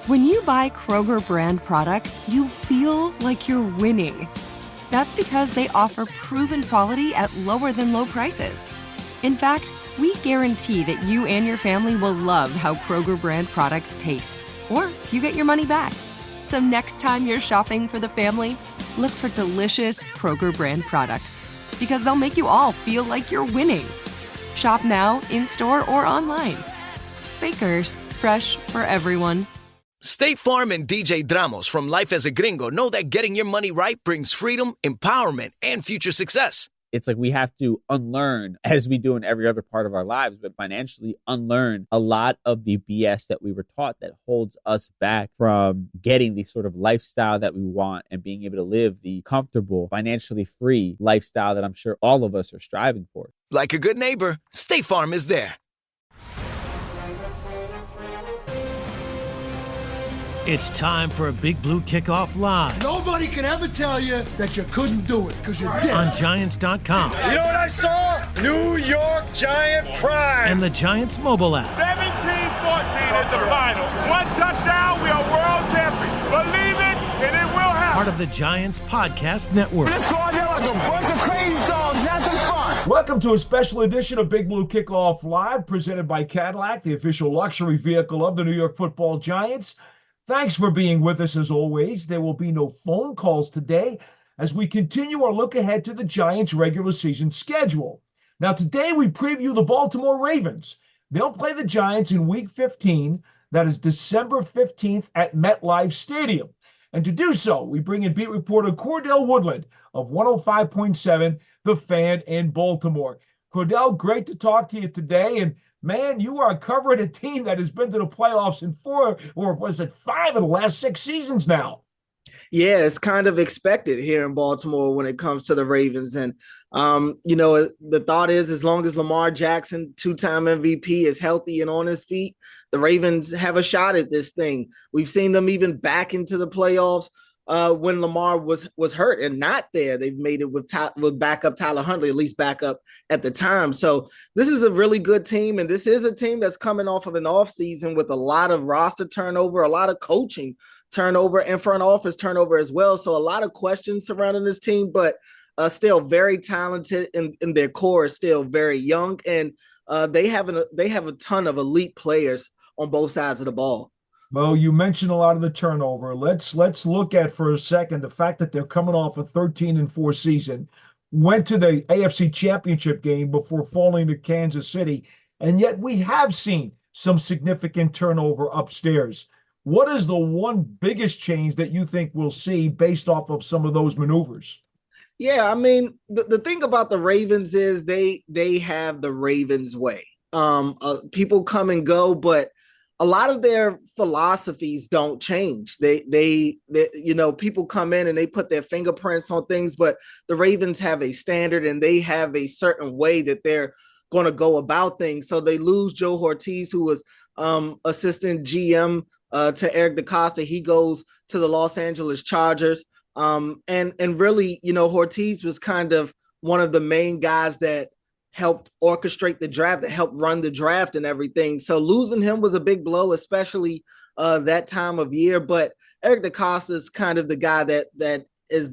When you buy Kroger brand products, you feel like you're winning. That's because they offer proven quality at lower than low prices. In fact, we guarantee that you and your family will love how Kroger brand products taste, or you get your money back. So next time you're shopping for the family, look for delicious Kroger brand products, because they'll make you all feel like you're winning. Shop now, in-store, or online. Bakers, fresh for everyone. State Farm and DJ Dramos from Life as a Gringo know that getting your money right brings freedom, empowerment, and future success. It's like we have to unlearn, as we do in every other part of our lives, but financially unlearn a lot of the BS that we were taught that holds us back from getting the sort of lifestyle that we want and being able to live the comfortable, financially free lifestyle that I'm sure all of us are striving for. Like a good neighbor, State Farm is there. It's time for a Big Blue Kickoff Live. Nobody can ever tell you that you couldn't do it, because you did. On Giants.com. You know what I saw? New York Giant Prime. And the Giants mobile app. 17-14 is the final. One touchdown, we are world champions. Believe it, and it will happen. Part of the Giants Podcast Network. Let's go out there like a bunch of crazy dogs. Have some fun. Welcome to a special edition of Big Blue Kickoff Live, presented by Cadillac, the official luxury vehicle of the New York Football Giants. Thanks for being with us as always. There will be no phone calls today as we continue our look ahead to the Giants' regular season schedule. Now, today we preview the Baltimore Ravens. They'll play the Giants in Week 15. That is December 15th at MetLife Stadium. And to do so, we bring in beat reporter Cordell Woodland of 105.7, The Fan in Baltimore. Cordell, great to talk to you today. And man, you are covering a team that has been to the playoffs in 4, or was it 5 of the last 6 seasons now? Yeah, it's kind of expected here in Baltimore when it comes to the Ravens. And, the thought is, as long as Lamar Jackson, 2-time MVP, is healthy and on his feet, the Ravens have a shot at this thing. We've seen them even back into the playoffs when Lamar was hurt and not there. They've made it with backup Tyler Huntley, at least backup at the time. So this is a really good team, and this is a team that's coming off of an offseason with a lot of roster turnover, a lot of coaching turnover, and front office turnover as well. So a lot of questions surrounding this team, but still very talented, and their core is still very young, and they have a ton of elite players on both sides of the ball. Well, you mentioned a lot of the turnover. Let's look at for a second the fact that they're coming off a 13-4 season, went to the AFC Championship game before falling to Kansas City, and yet we have seen some significant turnover upstairs. What is the one biggest change that you think we'll see based off of some of those maneuvers? Yeah, I mean, the thing about the Ravens is they have the Ravens way. People come and go, but a lot of their philosophies don't change. They people come in and they put their fingerprints on things, but the Ravens have a standard and they have a certain way that they're going to go about things. So they lose Joe Ortiz, who was assistant GM to Eric DaCosta. He goes to the Los Angeles Chargers. And really, Ortiz was kind of one of the main guys that helped orchestrate the draft, that helped run the draft and everything. So losing him was a big blow, especially that time of year. But Eric DaCosta is kind of the guy that is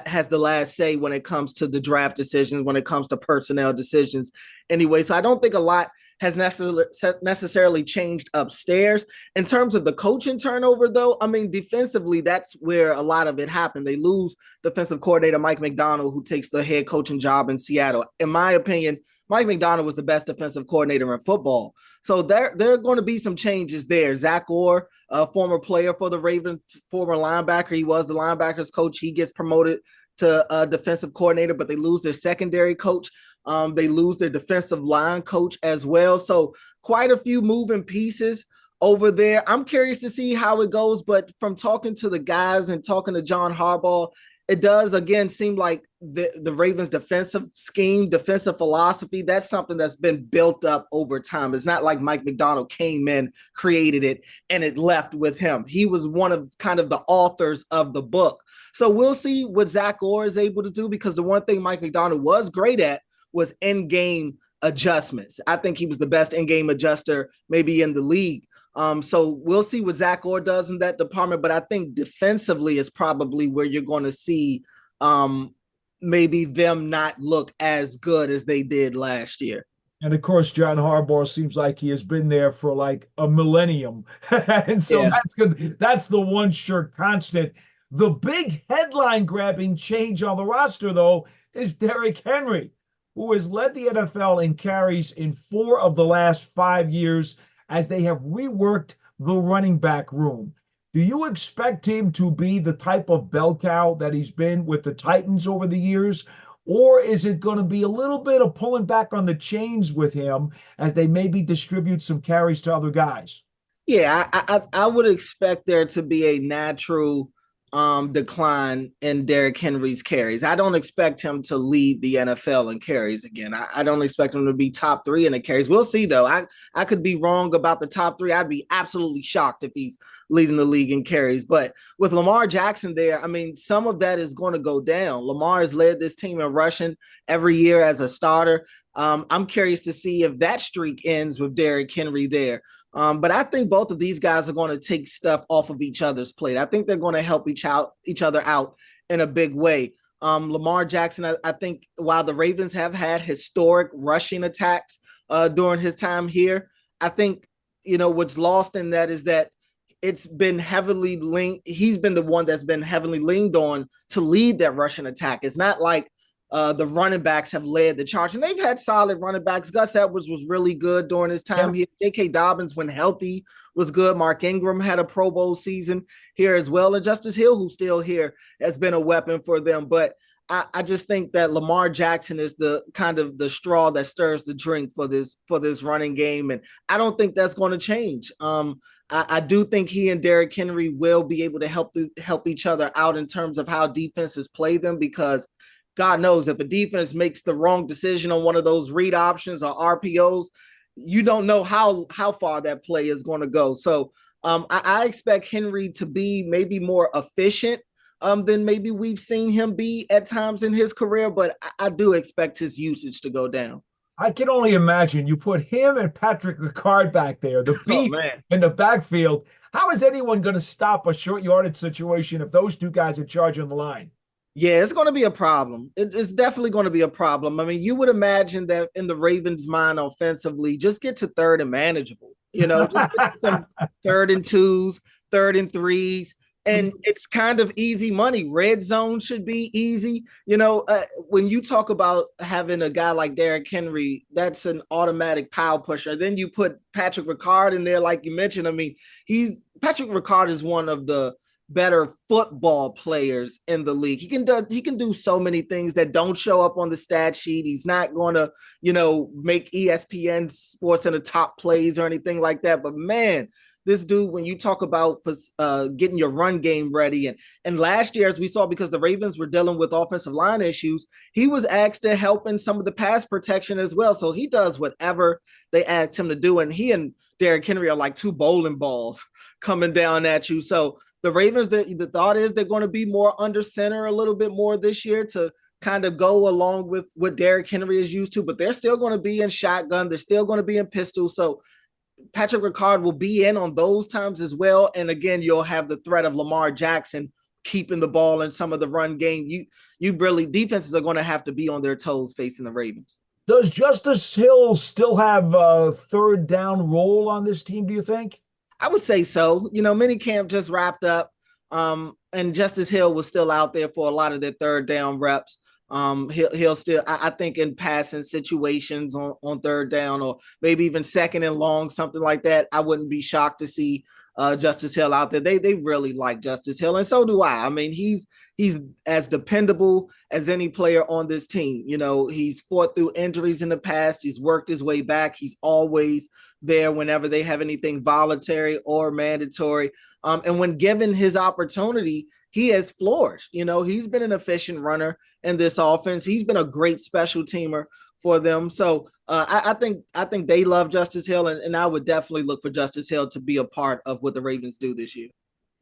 has the last say when it comes to the draft decisions, when it comes to personnel decisions. Anyway, so I don't think a lot has necessarily changed upstairs. In terms of the coaching turnover, though, I mean, defensively, that's where a lot of it happened. They lose defensive coordinator Mike Macdonald, who takes the head coaching job in Seattle. In my opinion, Mike Macdonald was the best defensive coordinator in football. So there are going to be some changes there. Zach Orr, a former player for the Ravens, former linebacker, he was the linebackers coach. He gets promoted to a defensive coordinator, but they lose their secondary coach. They lose their defensive line coach as well. So quite a few moving pieces over there. I'm curious to see how it goes, but from talking to the guys and talking to John Harbaugh, it does, again, seem like the Ravens' defensive scheme, defensive philosophy, that's something that's been built up over time. It's not like Mike Macdonald came in, created it, and it left with him. He was one of kind of the authors of the book. So we'll see what Zach Orr is able to do, because the one thing Mike Macdonald was great at was in-game adjustments. I think he was the best in-game adjuster maybe in the league So we'll see what Zach Orr does in that department. But I think defensively is probably where you're going to see maybe them not look as good as they did last year. And of course, John Harbaugh seems like he has been there for like a millennium. And so that's good. That's the one sure constant. The big headline grabbing change on the roster, though, is Derrick Henry, who has led the NFL in carries in 4 of the last 5 years as they have reworked the running back room. Do you expect him to be the type of bell cow that he's been with the Titans over the years? Or is it going to be a little bit of pulling back on the chains with him as they maybe distribute some carries to other guys? Yeah, I would expect there to be a natural decline in Derrick Henry's carries. I don't expect him to lead the NFL in carries again. I don't expect him to be top 3 in the carries. We'll see, though. I could be wrong about the top 3. I'd be absolutely shocked if he's leading the league in carries. But with Lamar Jackson there, I mean, some of that is going to go down. Lamar has led this team in rushing every year as a starter. I'm curious to see if that streak ends with Derrick Henry there. But I think both of these guys are going to take stuff off of each other's plate. I think they're going to help each other out in a big way. Lamar Jackson, I think while the Ravens have had historic rushing attacks during his time here, I think, what's lost in that is that it's been heavily linked. He's been the one that's been heavily leaned on to lead that rushing attack. It's not like the running backs have led the charge, and they've had solid running backs. Gus Edwards was really good during his time here. J.K. Dobbins, when healthy, was good. Mark Ingram had a Pro Bowl season here as well. And Justice Hill, who's still here, has been a weapon for them. But I just think that Lamar Jackson is the kind of the straw that stirs the drink for this running game. And I don't think that's going to change. I do think he and Derrick Henry will be able to help each other out in terms of how defenses play them, because God knows if a defense makes the wrong decision on one of those read options or RPOs, you don't know how far that play is going to go. So I expect Henry to be maybe more efficient than maybe we've seen him be at times in his career, but I do expect his usage to go down. I can only imagine you put him and Patrick Ricard back there, the beef in the backfield. How is anyone going to stop a short yardage situation if those two guys are charging the line? Yeah, it's going to be a problem. It's definitely going to be a problem. I mean, you would imagine that in the Ravens' mind offensively, just get to 3rd and manageable. Just get some 3rd and 2s, 3rd and 3s, and it's kind of easy money. Red zone should be easy. When you talk about having a guy like Derrick Henry, that's an automatic power pusher. Then you put Patrick Ricard in there, like you mentioned. I mean, Patrick Ricard is one of the better football players in the league. He can do so many things that don't show up on the stat sheet. He's not going to, make ESPN Sports in the top plays or anything like that. But man, this dude, when you talk about getting your run game ready, and last year, as we saw, because the Ravens were dealing with offensive line issues, he was asked to help in some of the pass protection as well. So he does whatever they asked him to do. And he and Derrick Henry are like 2 bowling balls coming down at you. So the Ravens, the thought is they're going to be more under center a little bit more this year to kind of go along with what Derrick Henry is used to, but they're still going to be in shotgun. They're still going to be in pistol. So Patrick Ricard will be in on those times as well. And again, you'll have the threat of Lamar Jackson keeping the ball in some of the run game. You really, defenses are going to have to be on their toes facing the Ravens. Does Justice Hill still have a 3rd down role on this team, do you think? I would say so. Minicamp just wrapped up, and Justice Hill was still out there for a lot of their 3rd down reps. He'll still, I think, in passing situations on 3rd down or maybe even 2nd and long, something like that, I wouldn't be shocked to see Justice Hill out there. They really like Justice Hill, and so do I. I mean, he's as dependable as any player on this team. He's fought through injuries in the past. He's worked his way back. He's always there whenever they have anything voluntary or mandatory. And when given his opportunity, he has flourished. He's been an efficient runner in this offense. He's been a great special teamer for them. So I think they love Justice Hill, and I would definitely look for Justice Hill to be a part of what the Ravens do this year.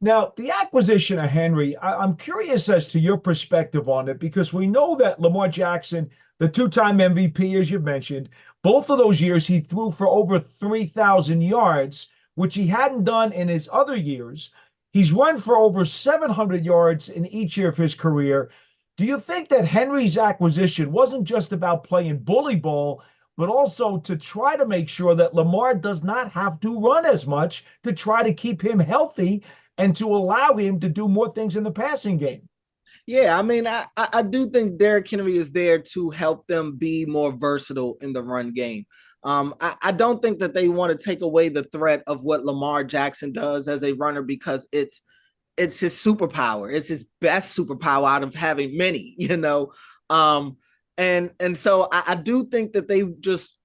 Now, the acquisition of Henry, I'm curious as to your perspective on it, because we know that Lamar Jackson, the 2-time MVP, as you mentioned, both of those years he threw for over 3,000 yards, which he hadn't done in his other years. He's run for over 700 yards in each year of his career. Do you think that Henry's acquisition wasn't just about playing bully ball, but also to try to make sure that Lamar does not have to run as much to try to keep him healthy and to allow him to do more things in the passing game? Yeah, I mean, I do think Derrick Henry is there to help them be more versatile in the run game. I don't think that they want to take away the threat of what Lamar Jackson does as a runner, because it's his superpower. It's his best superpower out of having many, you know. And so I do think that they just,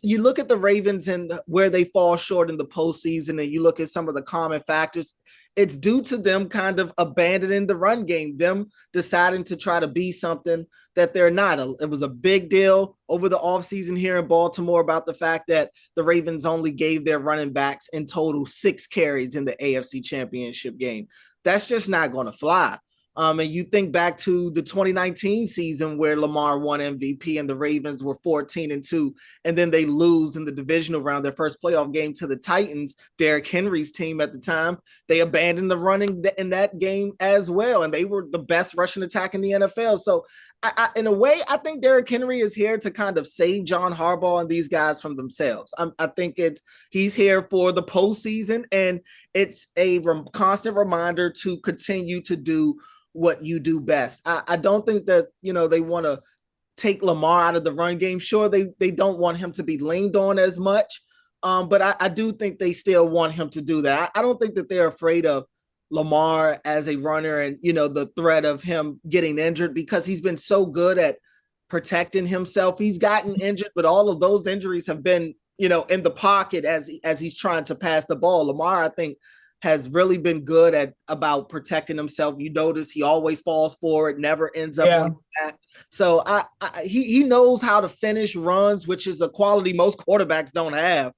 you look at the Ravens and where they fall short in the postseason, and you look at some of the common factors, it's due to them kind of abandoning the run game, them deciding to try to be something that they're not. It was a big deal over the offseason here in Baltimore about the fact that the Ravens only gave their running backs in total 6 carries in the AFC Championship game. That's just not going to fly. And you think back to the 2019 season where Lamar won MVP and the Ravens were 14-2, and then they lose in the divisional round, their first playoff game, to the Titans, Derrick Henry's team at the time. They abandoned the running in that game as well, and they were the best rushing attack in the NFL. So in a way, I think Derrick Henry is here to kind of save John Harbaugh and these guys from themselves. I think he's here for the postseason, and it's a constant reminder to continue to do what you do best. I don't think that, they want to take Lamar out of the run game. Sure, they don't want him to be leaned on as much, but I do think they still want him to do that. I don't think that they're afraid of Lamar as a runner and, the threat of him getting injured, because he's been so good at protecting himself. He's gotten injured, but all of those injuries have been, in the pocket as he's trying to pass the ball. Lamar, I think, has really been good about protecting himself. You notice he always falls forward, never ends up on that. So he knows how to finish runs, which is a quality most quarterbacks don't have.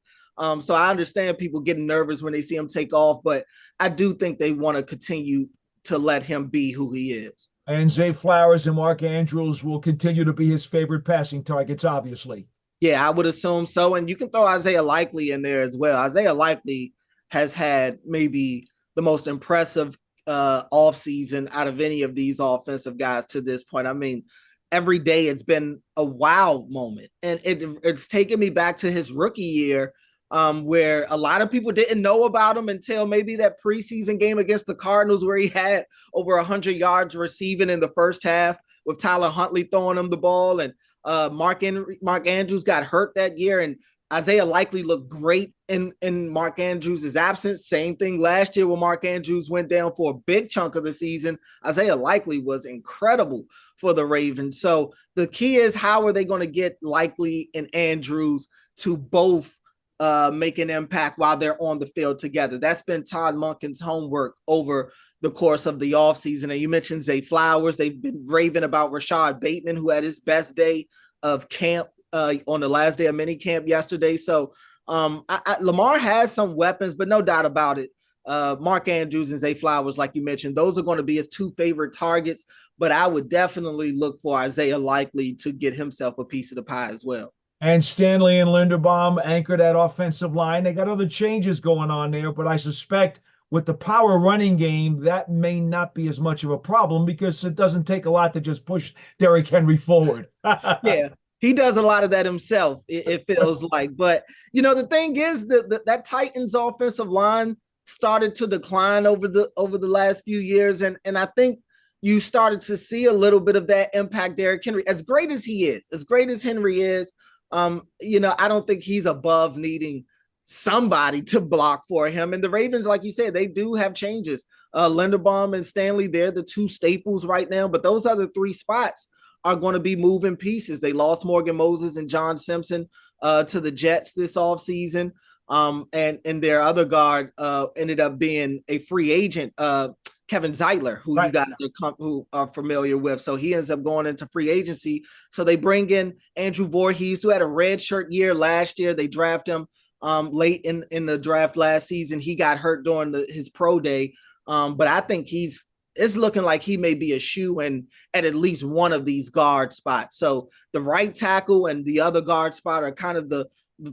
So I understand people getting nervous when they see him take off, but I do think they want to continue to let him be who he is. And Zay Flowers and Mark Andrews will continue to be his favorite passing targets, obviously. Yeah, I would assume so. And you can throw Isaiah Likely in there as well. Isaiah Likely has had maybe the most impressive offseason out of any of these offensive guys to this point. I mean, every day it's been a wow moment. And it's taken me back to his rookie year, where a lot of people didn't know about him until maybe that preseason game against the Cardinals, where he had over 100 yards receiving in the first half with Tyler Huntley throwing him the ball. And Mark Andrews got hurt that year, and Isaiah Likely looked great in Mark Andrews' absence. Same thing last year when Mark Andrews went down for a big chunk of the season. Isaiah Likely was incredible for the Ravens. So the key is, how are they going to get Likely and Andrews to both make an impact while they're on the field together? That's been Todd Monken's homework over the course of the offseason. And you mentioned Zay Flowers. They've been raving about Rashad Bateman, who had his best day of camp on the last day of minicamp yesterday. So Lamar has some weapons, but no doubt about it, Mark Andrews and Zay Flowers, like you mentioned, those are going to be his 2 favorite targets. But I would definitely look for Isaiah Likely to get himself a piece of the pie as well. And Stanley and Linderbaum anchor that offensive line. They got other changes going on there, but I suspect with the power running game, that may not be as much of a problem, because it doesn't take a lot to just push Derrick Henry forward. Yeah. He does a lot of that himself, it feels like. But, the thing is that Titans offensive line started to decline over the last few years. And I think you started to see a little bit of that impact Derrick Henry. As great as he is, as great as Henry is, I don't think he's above needing somebody to block for him. And the Ravens, like you said, they do have changes. Linderbaum and Stanley, they're the 2 staples right now. But those other 3 spots are going to be moving pieces. They lost Morgan Moses and John Simpson to the Jets this offseason. And their other guard ended up being a free agent, Kevin Zeitler, who you guys are familiar with. So he ends up going into free agency. So they bring in Andrew Voorhees, who had a red shirt year last year. They draft him late in the draft last season. He got hurt during his pro day. But I think it's looking like he may be a shoe-in at least one of these guard spots. So the right tackle and the other guard spot are kind of the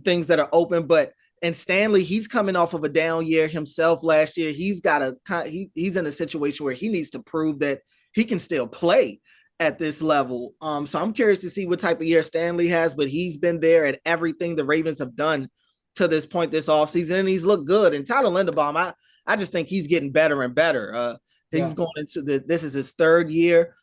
things that are open. But And Stanley, he's coming off of a down year himself last year. He's in a situation where he needs to prove that he can still play at this level. So I'm curious to see what type of year Stanley has, but he's been there at everything the Ravens have done to this point this offseason, and he's looked good. And Tyler Linderbaum, I just think he's getting better and better. He's going into this is his third year.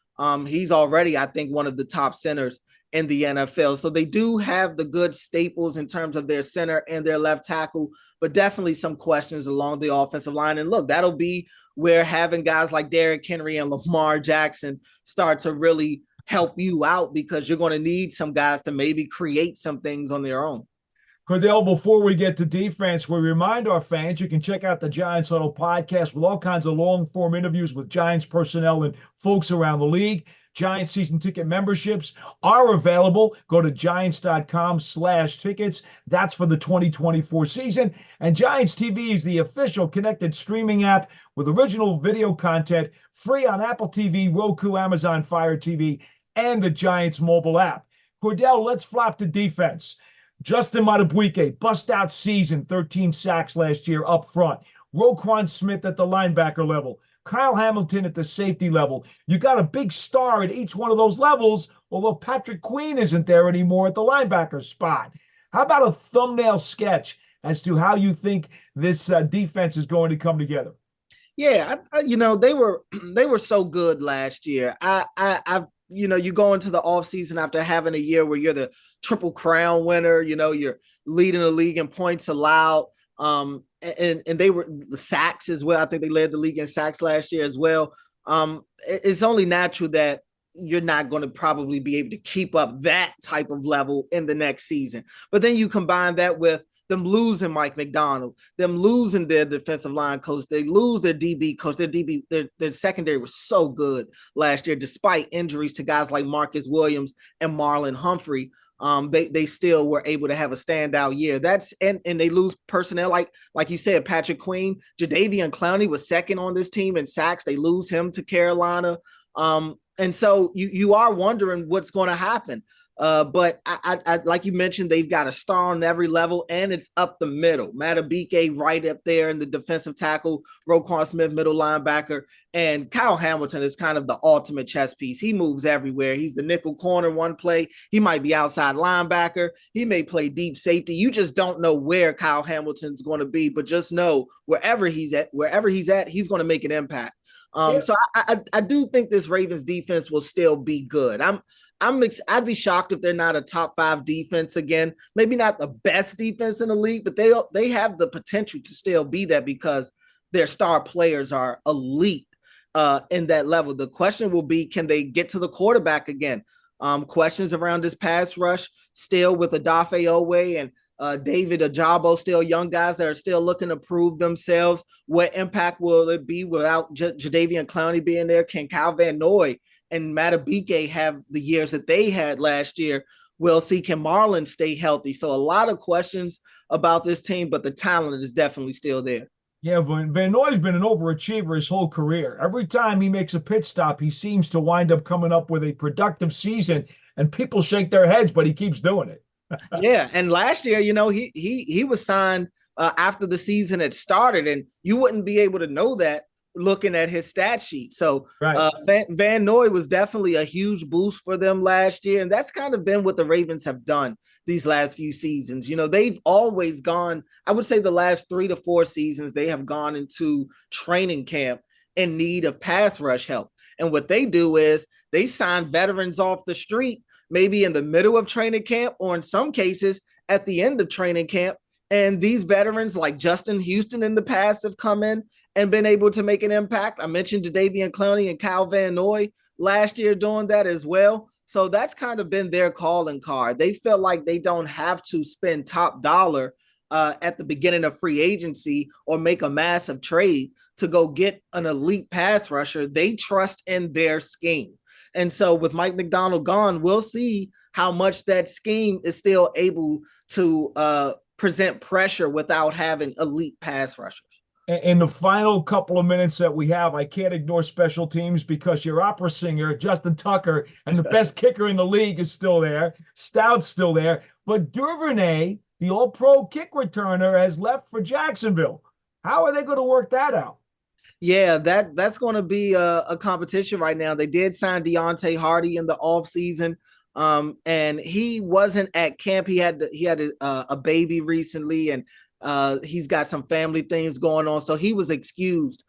He's already, I think, one of the top centers in the NFL. So they do have the good staples in terms of their center and their left tackle, but definitely some questions along the offensive line. And look, that'll be where having guys like Derrick Henry and Lamar Jackson start to really help you out, because you're going to need some guys to maybe create some things on their own. Cordell, before we get to defense, we remind our fans you can check out the Giants Huddle podcast with all kinds of long-form interviews with Giants personnel and folks around the league. Giants season ticket memberships are available. Go to giants.com/tickets. That's for the 2024 season. And Giants TV is the official connected streaming app with original video content, free on Apple TV, Roku, Amazon Fire TV, and the Giants mobile app. Cordell, let's flop to defense. Justin Madubuike, bust-out season, 13 sacks last year up front. Roquan Smith at the linebacker level. Kyle Hamilton at the safety level. You got a big star at each one of those levels, although Patrick Queen isn't there anymore at the linebacker spot. How about a thumbnail sketch as to how you think this defense is going to come together? Yeah, they were so good last year. You go into the offseason after having a year where you're the Triple Crown winner, you're leading the league in points allowed. And they were the sacks as well. I think they led the league in sacks last year as well. It's only natural that you're not going to probably be able to keep up that type of level in the next season. But then you combine that with them losing Mike McDonald, them losing their defensive line coach, they lose their DB coach. Their secondary was so good last year, despite injuries to guys like Marcus Williams and Marlon Humphrey. They still were able to have a standout year. And they lose personnel like you said, Patrick Queen, Jadeveon Clowney was second on this team in sacks. They lose him to Carolina. And so you are wondering what's going to happen. But I like you mentioned, they've got a star on every level, and it's up the middle. Madubuike right up there in the defensive tackle, Roquan Smith, middle linebacker, and Kyle Hamilton is kind of the ultimate chess piece. He moves everywhere. He's the nickel corner one play. He might be outside linebacker. He may play deep safety. You just don't know where Kyle Hamilton's going to be, but just know wherever he's at, he's going to make an impact. So I do think this Ravens defense will still be good. I'd be shocked if they're not a top 5 defense again. Maybe not the best defense in the league, but they have the potential to still be that because their star players are elite in that level. The question will be, can they get to the quarterback again? Questions around this pass rush still with Odafe Owe and David Ojabo, still young guys that are still looking to prove themselves. What impact will it be without Jadeveon Clowney being there? Can Kyle Van Noy and Madubuike have the years that they had last year? We'll see. Can Marlon stay healthy? So a lot of questions about this team, but the talent is definitely still there. Yeah, Van Noy's been an overachiever his whole career. Every time he makes a pit stop, he seems to wind up coming up with a productive season, and people shake their heads, but he keeps doing it. Yeah, and last year, he was signed after the season had started, and you wouldn't be able to know that looking at his stat sheet. So right. Van Noy was definitely a huge boost for them last year, and that's kind of been what the Ravens have done these last few seasons. They've always gone, I would say the last 3 to 4 seasons, they have gone into training camp in need of pass rush help. And what they do is they sign veterans off the street, maybe in the middle of training camp, or in some cases at the end of training camp. And these veterans like Justin Houston in the past have come in and been able to make an impact. I mentioned Jadeveon Clowney and Kyle Van Noy last year doing that as well. So that's kind of been their calling card. They feel like they don't have to spend top dollar at the beginning of free agency or make a massive trade to go get an elite pass rusher. They trust in their scheme. And so with Mike McDonald gone, we'll see how much that scheme is still able to present pressure without having elite pass rushers. In the final couple of minutes that we have, I can't ignore special teams because your opera singer, Justin Tucker, and the best kicker in the league is still there. Stout's still there. But Duvernay, the all-pro kick returner, has left for Jacksonville. How are they going to work that out? Yeah, that's going to be a competition right now. They did sign Deontay Hardy in the offseason, and he wasn't at camp. He had a baby recently, and he's got some family things going on, so he was excused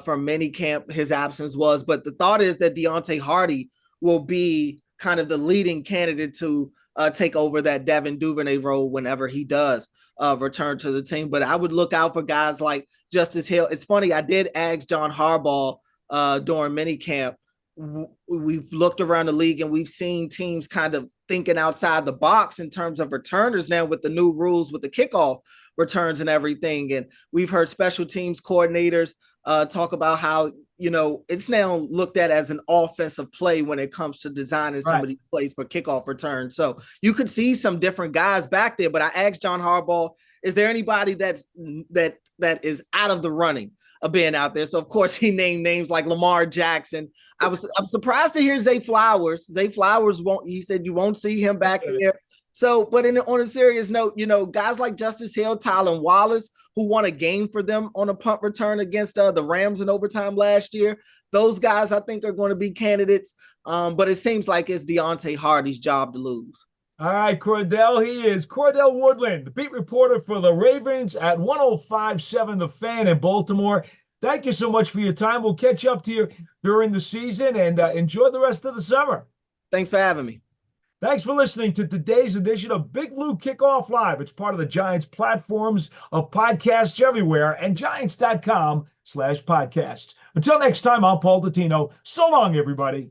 from mini camp. His absence was, but the thought is that Deontay Hardy will be kind of the leading candidate to take over that Devin Duvernay role whenever he does return to the team. But I would look out for guys like Justice Hill. It's funny, I did ask John Harbaugh during minicamp. We've looked around the league and we've seen teams kind of thinking outside the box in terms of returners now with the new rules with the kickoff returns and everything. And we've heard special teams coordinators talk about how, it's now looked at as an offensive play when it comes to designing some of these plays for kickoff returns. So you could see some different guys back there, but I asked John Harbaugh, is there anybody that is out of the running of being out there? So of course he named names like Lamar Jackson. I'm surprised to hear Zay Flowers. Zay Flowers he said you won't see him back there. So, but on a serious note, guys like Justice Hill, Tylan Wallace, who won a game for them on a punt return against the Rams in overtime last year, those guys I think are going to be candidates. But it seems like it's Deontay Hardy's job to lose. All right, Cordell, he is Cordell Woodland, the beat reporter for the Ravens at 105.7 The Fan in Baltimore. Thank you so much for your time. We'll catch up to you during the season, and enjoy the rest of the summer. Thanks for having me. Thanks for listening to today's edition of Big Blue Kickoff Live. It's part of the Giants platforms of podcasts everywhere and Giants.com/podcast. Until next time, I'm Paul Dottino. So long, everybody.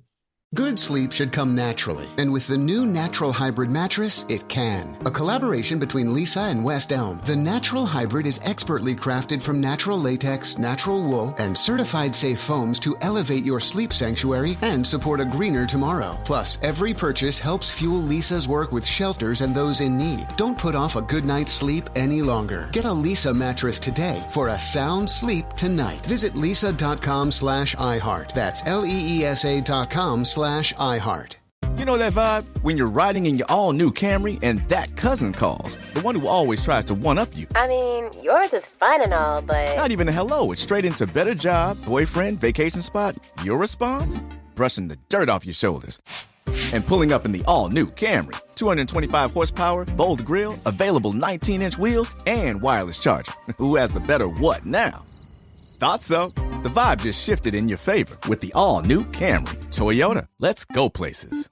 Good sleep should come naturally, and with the new Natural Hybrid mattress, it can. A collaboration between Lisa and West Elm, the Natural Hybrid is expertly crafted from natural latex, natural wool, and certified safe foams to elevate your sleep sanctuary and support a greener tomorrow. Plus, every purchase helps fuel Lisa's work with shelters and those in need. Don't put off a good night's sleep any longer. Get a Lisa mattress today for a sound sleep tonight. Visit lisa.com/iHeart. That's LEESA.com/iHeart. You know that vibe? When you're riding in your all-new Camry and that cousin calls. The one who always tries to one-up you. I mean, yours is fine and all, but... Not even a hello. It's straight into better job, boyfriend, vacation spot. Your response? Brushing the dirt off your shoulders. And pulling up in the all-new Camry. 225 horsepower, bold grille, available 19-inch wheels, and wireless charging. Who has the better what now? Thought so. The vibe just shifted in your favor with the all-new Camry. Toyota, let's go places.